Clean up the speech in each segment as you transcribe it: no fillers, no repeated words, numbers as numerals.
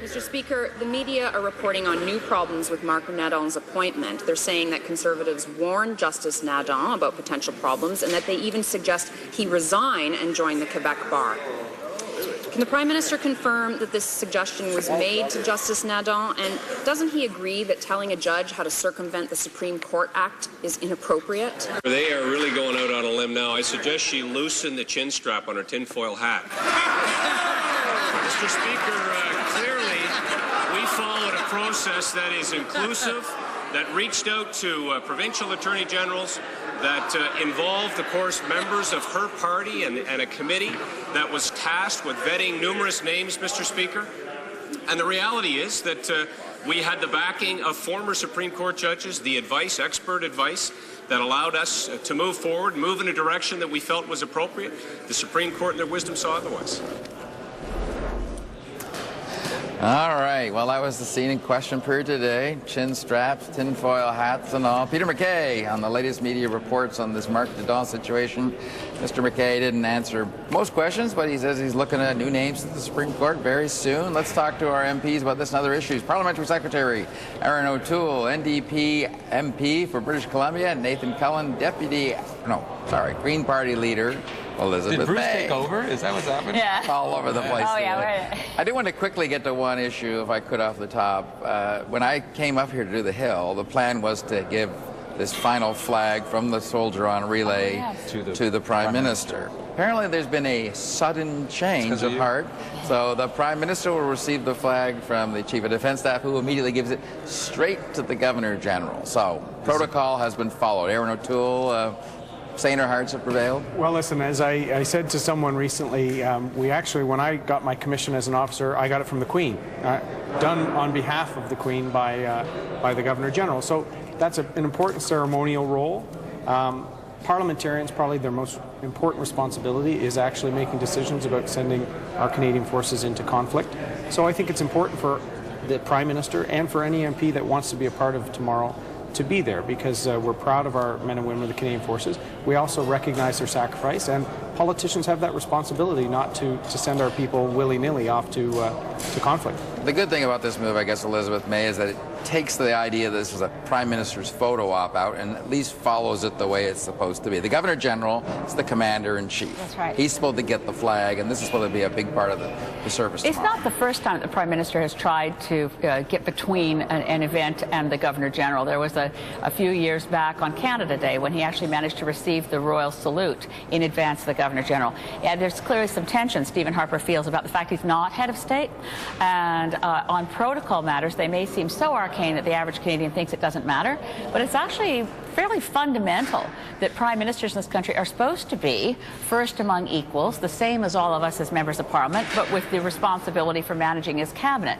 Mr. Speaker, the media are reporting on new problems with Marc Nadon's appointment. They're saying that Conservatives warned Justice Nadon about potential problems and that they even suggest he resign and join the Quebec Bar. Can the Prime Minister confirm that this suggestion was made to Justice Nadon, and doesn't he agree that telling a judge how to circumvent the Supreme Court Act is inappropriate? They are really going out on a limb now. I suggest she loosen the chin strap on her tinfoil hat. Mr. Speaker, clearly we followed a process that is inclusive, that reached out to provincial attorney generals, that involved, of course, members of her party and a committee that was tasked with vetting numerous names, Mr. Speaker. And the reality is that we had the backing of former Supreme Court judges, the advice, expert advice, that allowed us to move forward, move in a direction that we felt was appropriate. The Supreme Court, in their wisdom, saw otherwise. All right, well, that was the scene in question period today. Chin straps, tinfoil hats and all. Peter MacKay on the latest media reports on this Marc Nadon situation. Mr. MacKay didn't answer most questions, but he says he's looking at new names to the Supreme Court very soon. Let's talk to our MPs about this and other issues. Parliamentary Secretary Aaron O'Toole, NDP MP for British Columbia, Nathan Cullen, Green Party leader Elizabeth Did Bruce May. take over? Is that what's happened? Yeah. All over the place. Oh, yeah, right. I do want to quickly get to one issue, if I could, off the top. When I came up here to do the Hill, the plan was to give this final flag from the soldier on relay to the Prime Minister. Apparently there's been a sudden change of heart. So the Prime Minister will receive the flag from the Chief of Defence Staff, who immediately gives it straight to the Governor General. So protocol has been followed. Aaron O'Toole, saner hearts have prevailed? Well, listen, as I said to someone recently, we actually, when I got my commission as an officer, I got it from the Queen, done on behalf of the Queen by the Governor General. So that's an important ceremonial role. Parliamentarians, probably their most important responsibility is actually making decisions about sending our Canadian forces into conflict. So I think it's important for the Prime Minister and for any MP that wants to be a part of tomorrow to be there, because we're proud of our men and women of the Canadian Forces. We also recognize their sacrifice, and politicians have that responsibility not to send our people willy-nilly off to conflict. The good thing about this move, I guess, Elizabeth May, is that it takes the idea that this was a Prime Minister's photo op out and at least follows it the way it's supposed to be. The Governor General is the Commander-in-Chief. That's right. He's supposed to get the flag, and this is supposed to be a big part of the service tomorrow. It's not the first time that the Prime Minister has tried to get between an event and the Governor General. There was a few years back on Canada Day when he actually managed to receive the Royal Salute in advance of the Governor General. And there's clearly some tension Stephen Harper feels about the fact he's not head of state. And on protocol matters, they may seem so arcane that the average Canadian thinks it doesn't matter. But it's actually fairly fundamental that prime ministers in this country are supposed to be first among equals, the same as all of us as members of Parliament, but with the responsibility for managing his cabinet.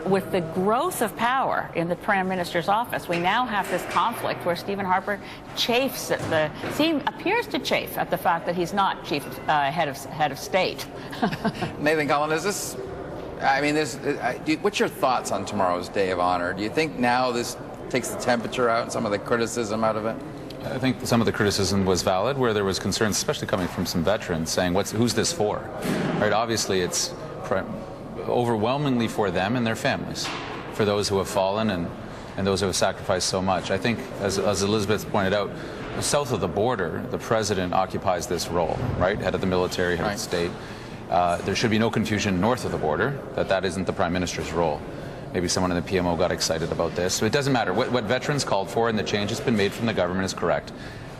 With the growth of power in the Prime Minister's office, we now have this conflict where Stephen Harper chafes at appears to chafe at the fact that he's not head of state. Nathan Cullen, is this? I mean, what's your thoughts on tomorrow's Day of Honor? Do you think now this takes the temperature out and some of the criticism out of it? I think some of the criticism was valid, where there was concerns, especially coming from some veterans, saying, "Who's this for?" Right? Obviously, it's overwhelmingly for them and their families, for those who have fallen and those who have sacrificed so much. I think, as Elizabeth pointed out, south of the border, the president occupies this role, right? Head of the military, head of the state. There should be no confusion north of the border that isn't the Prime Minister's role. Maybe someone in the PMO got excited about this. So it doesn't matter. What veterans called for and the change that's been made from the government is correct.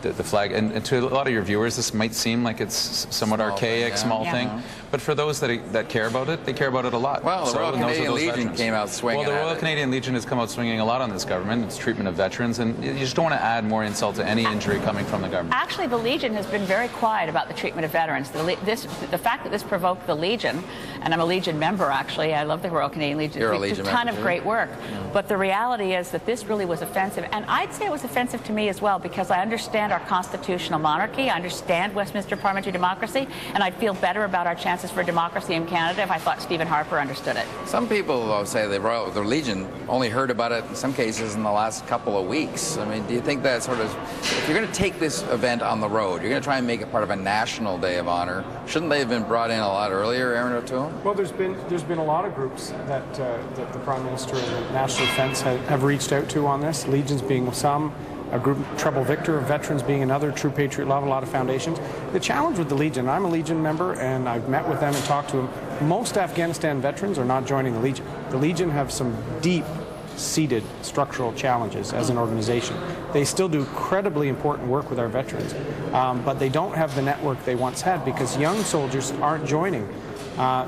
The flag, and to a lot of your viewers, this might seem like it's somewhat archaic, small thing, but for those that care about it, they care about it a lot. Well, the Royal Canadian Legion came out swinging. Well, the Royal Canadian Legion has come out swinging a lot on this government, its treatment of veterans, and you just don't want to add more insult to any injury coming from the government. Actually, the Legion has been very quiet about the treatment of veterans. The fact that this provoked the Legion, and I'm a Legion member, actually. I love the Royal Canadian Legion. You're a Legion member. It's a ton of great work. Yeah. But the reality is that this really was offensive, and I'd say it was offensive to me as well, because I understand our constitutional monarchy, I understand Westminster parliamentary democracy, and I'd feel better about our chances Justice for Democracy in Canada if I thought Stephen Harper understood it. Some people, though, say the Legion only heard about it in some cases in the last couple of weeks. I mean, do you think that sort of, if you're going to take this event on the road, you're going to try and make it part of a national day of honor, shouldn't they have been brought in a lot earlier, Aaron O'Toole? Well, there's been a lot of groups that the Prime Minister and the National Defence have reached out to on this, Legions being some, a group, Treble Victor of Veterans being another, True Patriot Love, a lot of foundations. The challenge with the Legion, I'm a Legion member and I've met with them and talked to them, most Afghanistan veterans are not joining the Legion. The Legion have some deep-seated structural challenges as an organization. They still do incredibly important work with our veterans, but they don't have the network they once had because young soldiers aren't joining.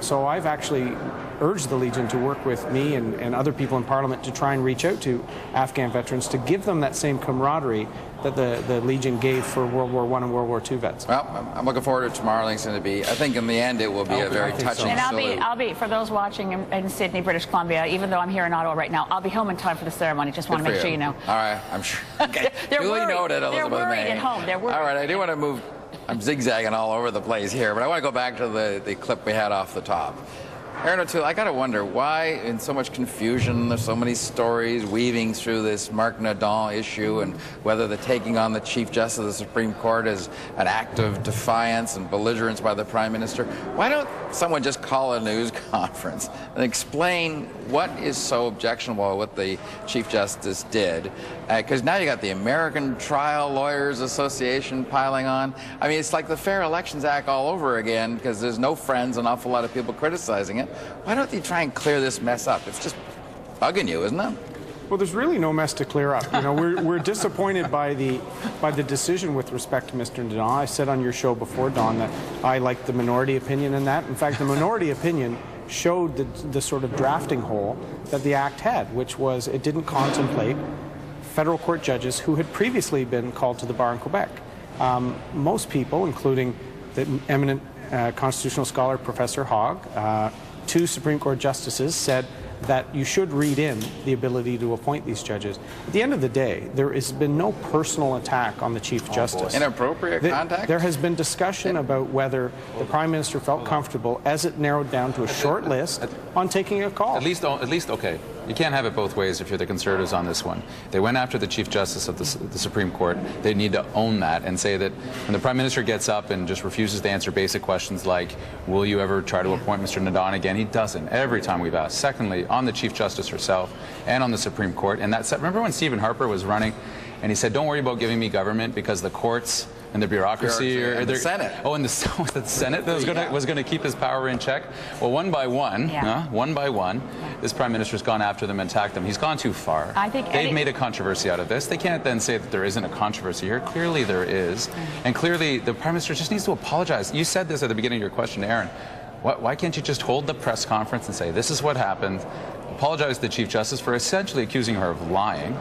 So I've actually urged the Legion to work with me and other people in Parliament to try and reach out to Afghan veterans to give them that same camaraderie that the Legion gave for World War I and World War II vets. Well, I'm looking forward to tomorrow. It's going to be, I think in the end it will be a very touching And salute. I'll be, for those watching in Sydney, British Columbia, even though I'm here in Ottawa right now, I'll be home in time for the ceremony. Just want to make sure you know. All right, I'm sure. Okay. They're Duly worried. noted, They're Elizabeth worried May. at home. They're worried. All right, I do want to move. I'm zigzagging all over the place here, but I want to go back to the clip we had off the top. Aaron O'Toole, I got to wonder why in so much confusion, there's so many stories weaving through this Marc Nadal issue and whether the taking on the Chief Justice of the Supreme Court is an act of defiance and belligerence by the Prime Minister. Why don't someone just call a news conference and explain what is so objectionable what the Chief Justice did? Because now you got the American Trial Lawyers Association piling on. I mean, it's like the Fair Elections Act all over again because there's no friends, an awful lot of people criticizing it. Why don't you try and clear this mess up? It's just bugging you, isn't it? Well, there's really no mess to clear up. You know, we're disappointed by the decision with respect to Mr. Nadal. I said on your show before, Don, that I liked the minority opinion in that. In fact, the minority opinion showed the sort of drafting hole that the Act had, which was it didn't contemplate federal court judges who had previously been called to the bar in Quebec. Most people, including the eminent constitutional scholar Professor Hogg, 2 Supreme Court justices, said that you should read in the ability to appoint these judges. At the end of the day, there has been no personal attack on the Chief Justice. Inappropriate contact? There has been discussion about whether the Prime Minister felt comfortable, as it narrowed down to a short list, on taking a call. At least, okay. You can't have it both ways if you're the Conservatives on this one. They went after the Chief Justice of the Supreme Court. They need to own that and say that when the Prime Minister gets up and just refuses to answer basic questions like, will you ever try to appoint Mr. Nadal again? He doesn't, every time we've asked. Secondly, on the Chief Justice herself and on the Supreme Court. And that remember when Stephen Harper was running and he said, don't worry about giving me government because the courts and the bureaucracy and the Senate. Oh, and the Senate that was going to keep his power in check. Well, one by one, this Prime Minister's gone after them and attacked them. He's gone too far. I think they've made a controversy out of this. They can't then say that there isn't a controversy here. Clearly there is, and clearly the Prime Minister just needs to apologize. You said this at the beginning of your question, Aaron. Why can't you just hold the press conference and say this is what happened? Apologize to the Chief Justice for essentially accusing her of lying,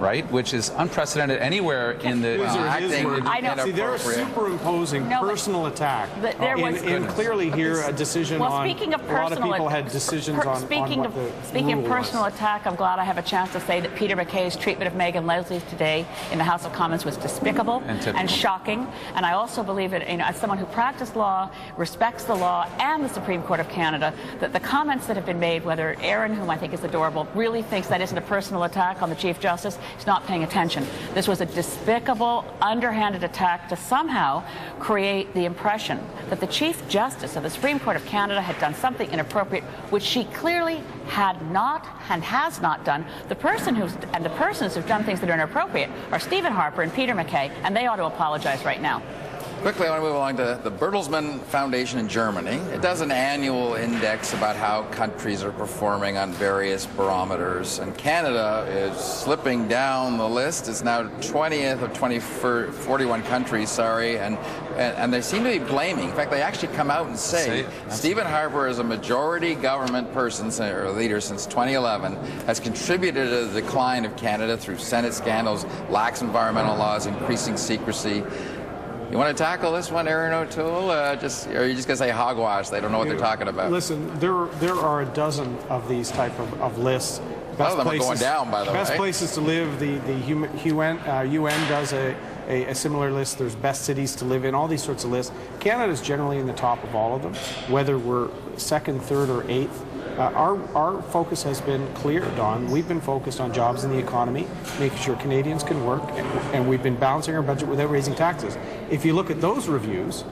right? Which is unprecedented anywhere in the acting. I know. See, they're superimposing personal attack. And clearly here a decision on. Speaking of a lot of people had decisions on speaking of personal attack, I'm glad I have a chance to say that Peter MacKay's treatment of Megan Leslie today in the House of Commons was despicable and shocking. And I also believe that, as someone who practiced law, respects the law and the Supreme Court of Canada, that the comments that have been made, whether Aaron, whom I think is adorable, really thinks that isn't a personal attack on the Chief Justice, he's not paying attention. This was a despicable, underhanded attack to somehow create the impression that the Chief Justice of the Supreme Court of Canada had done something inappropriate, which she clearly had not and has not done. The persons who've done things that are inappropriate are Stephen Harper and Peter MacKay, and they ought to apologize right now. Quickly, I want to move along to the Bertelsmann Foundation in Germany. It does an annual index about how countries are performing on various barometers, and Canada is slipping down the list. It's now 20th of 41 countries, and they seem to be blaming. In fact, they actually come out and say Stephen Harper, as a majority government person or leader since 2011, has contributed to the decline of Canada through Senate scandals, lax environmental laws, increasing secrecy. You want to tackle this one, Aaron O'Toole? Or are you just going to say hogwash? They don't know what they're talking about. Listen, there are a dozen of these type of lists. A lot of them are going down, by the way. Best places to live, the UN does a similar list. There's best cities to live in, all these sorts of lists. Canada's generally in the top of all of them, whether we're second, third, or eighth. Our focus has been clear, Don. We've been focused on jobs in the economy, making sure Canadians can work, and we've been balancing our budget without raising taxes. If you look at those reviews,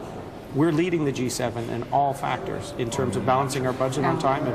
we're leading the G7 in all factors in terms of balancing our budget on time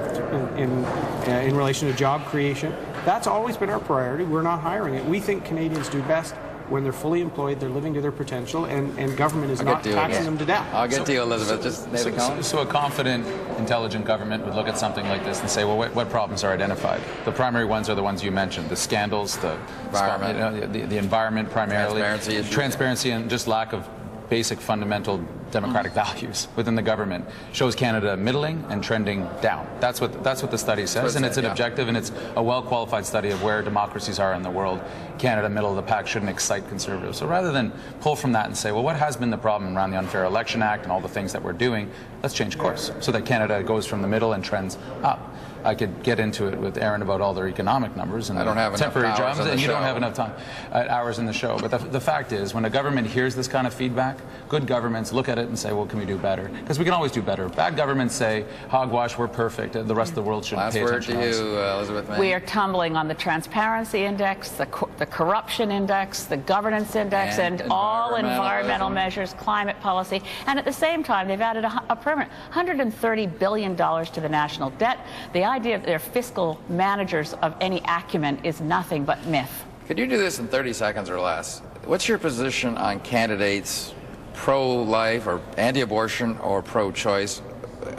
in relation to job creation. That's always been our priority. We're not hiring it. We think Canadians do best when they're fully employed, they're living to their potential, and government is not taxing them to death. I'll get to you, Elizabeth. Just Nathan Collins. So a confident, intelligent government would look at something like this and say, well, what problems are identified? The primary ones are the ones you mentioned, the scandals, the environment, the environment primarily, transparency and just lack of basic fundamental democratic values within the government. Shows Canada middling and trending down. That's what the study says, and it's an objective, and it's a well-qualified study of where democracies are in the world. Canada, middle of the pack, shouldn't excite conservatives. So rather than pull from that and say, well, what has been the problem around the Unfair Election Act and all the things that we're doing, let's change course so that Canada goes from the middle and trends up. I could get into it with Aaron about all their economic numbers and temporary jobs, and you don't have enough time, hours in the show. But the fact is, when a government hears this kind of feedback, good governments look at it and say, well, can we do better? Because we can always do better. Bad governments say, hogwash, we're perfect. The rest of the world shouldn't pay attention to us. Last word to you, Elizabeth May. We are tumbling on the transparency index, the corruption index, the governance index, and all environmental measures, climate policy. And at the same time, they've added a permanent $130 billion to the national debt. The idea that they're fiscal managers of any acumen is nothing but myth. Could you do this in 30 seconds or less? What's your position on candidates pro-life or anti-abortion or pro-choice?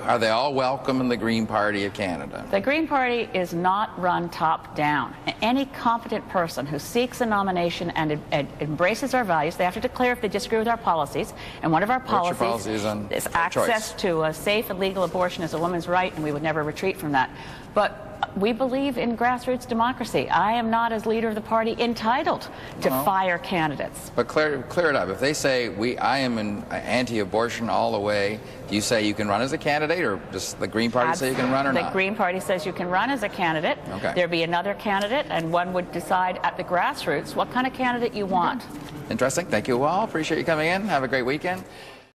Are they all welcome in the Green Party of Canada? The Green Party is not run top-down. Any competent person who seeks a nomination and embraces our values, they have to declare if they disagree with our policies. And one of our policies is access to a safe and legal abortion is a woman's right, and we would never retreat from that. But we believe in grassroots democracy. I am not, as leader of the party, entitled to fire candidates. But clear it up. If they say, I am an anti-abortion all the way, do you say you can run as a candidate, or does the Green Party say you can run or not? The Green Party says you can run as a candidate. Okay. There'd be another candidate, and one would decide at the grassroots what kind of candidate you want. Interesting. Thank you all. Appreciate you coming in. Have a great weekend.